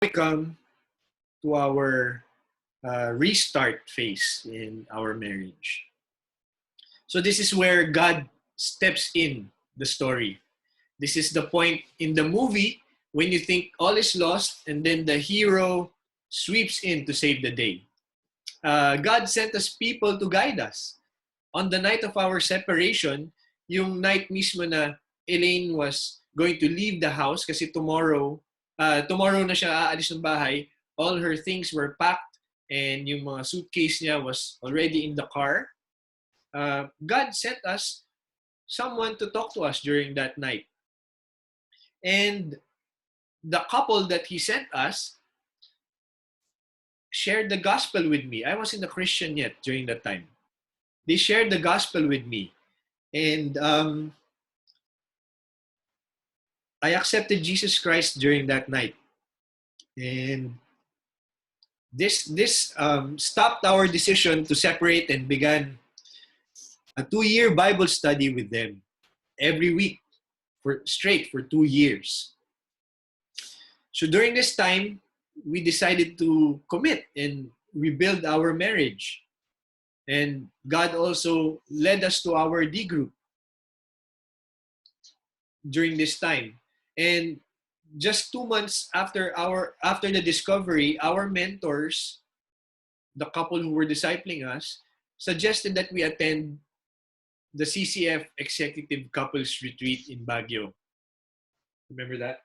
we come to our restart phase in our marriage. So this is where God steps in the story. This is the point in the movie when you think all is lost and then the hero sweeps in to save the day. God sent us people to guide us. On the night of our separation, yung night mismo na Elaine was going to leave the house kasi tomorrow na siya aalis ng bahay, all her things were packed and yung mga suitcase niya was already in the car. God sent us someone to talk to us during that night. And the couple that he sent us shared the gospel with me. I wasn't a Christian yet during that time. They shared the gospel with me. And I accepted Jesus Christ during that night. And this stopped our decision to separate and began a 2-year Bible study with them every week for 2 years. So during this time, we decided to commit and rebuild our marriage. And God also led us to our D group during this time. And just 2 months after the discovery, our mentors, the couple who were discipling us, suggested that we attend the CCF Executive Couples Retreat in Baguio. Remember that?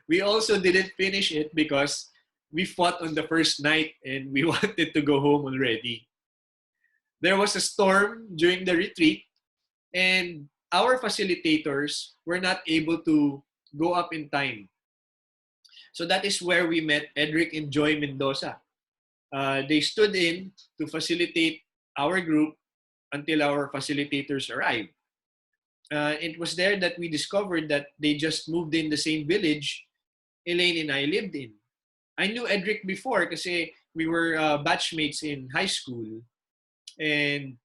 We also didn't finish it because we fought on the first night and we wanted to go home already. There was a storm during the retreat and our facilitators were not able to go up in time. So that is where we met Edric and Joy Mendoza. They stood in to facilitate our group until our facilitators arrived. It was there that we discovered that they just moved in the same village Elaine and I lived in. I knew Edric before kasi we were batchmates in high school. And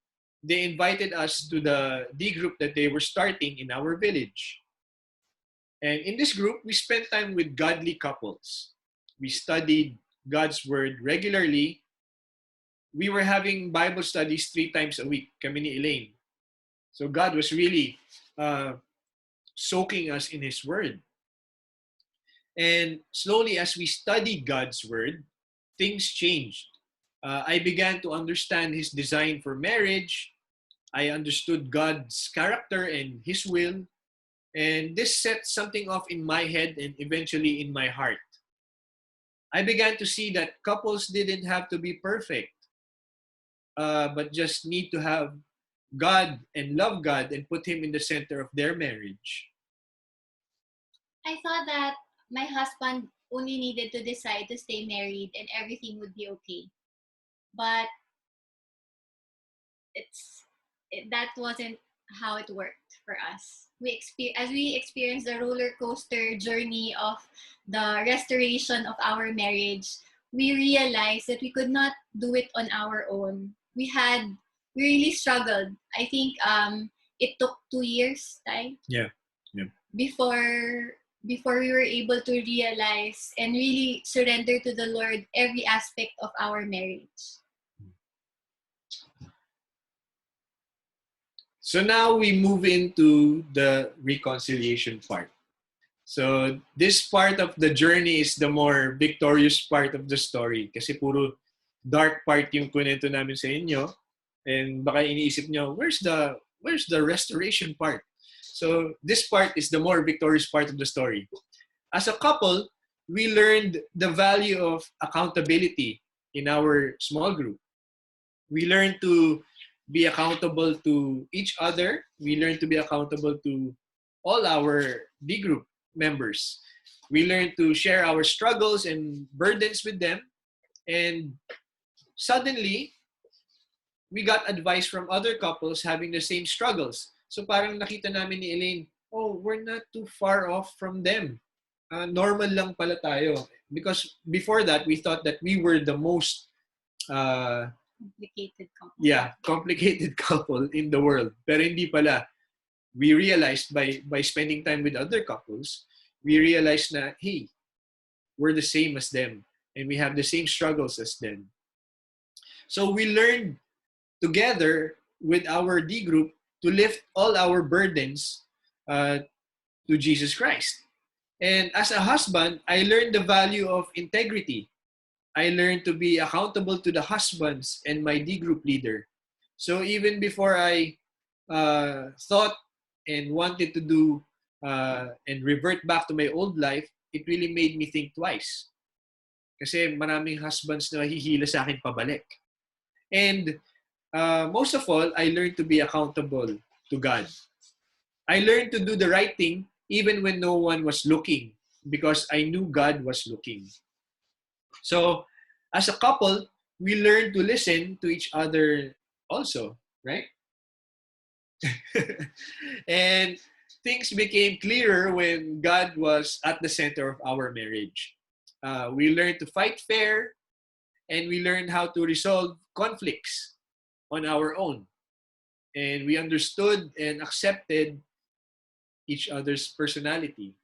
they invited us to the D group that they were starting in our village. And in this group, we spent time with godly couples. We studied God's Word regularly. We were having Bible studies 3 times a week, kami ni Elaine. So God was really soaking us in His Word. And slowly as we studied God's Word, things changed. I began to understand His design for marriage. I understood God's character and His will. And this set something off in my head and eventually in my heart. I began to see that couples didn't have to be perfect, but just need to have God and love God and put Him in the center of their marriage. I thought that my husband only needed to decide to stay married and everything would be okay. But that wasn't how it worked for us. As we experienced the roller coaster journey of the restoration of our marriage, we realized that we could not do it on our own. We really struggled. I think it took 2 years, Ty? Yeah. Before we were able to realize and really surrender to the Lord every aspect of our marriage. So now we move into the reconciliation part. So this part of the journey is the more victorious part of the story kasi puro dark part yung kunento namin sa inyo and baka iniisip nyo, where's the restoration part? So this part is the more victorious part of the story. As a couple, we learned the value of accountability in our small group. We learned to be accountable to each other. We learned to be accountable to all our D group members. We learned to share our struggles and burdens with them. And suddenly, we got advice from other couples having the same struggles. So parang nakita namin ni Elaine, we're not too far off from them. Normal lang pala tayo. Because before that, we thought that we were the most complicated couple. Yeah, complicated couple in the world. Pero hindi pala. We realized by spending time with other couples, we realized na, hey, we're the same as them and we have the same struggles as them. So we learned together with our D group to lift all our burdens to Jesus Christ. And as a husband, I learned the value of integrity. I learned to be accountable to the husbands and my D group leader. So even before I thought and wanted to do and revert back to my old life, it really made me think twice. Kasi maraming husbands na hihila sa akin pabalik. And most of all, I learned to be accountable to God. I learned to do the right thing even when no one was looking because I knew God was looking. So as a couple, we learned to listen to each other also, right? And things became clearer when God was at the center of our marriage. We learned to fight fair and we learned how to resolve conflicts on our own. And we understood and accepted each other's personality.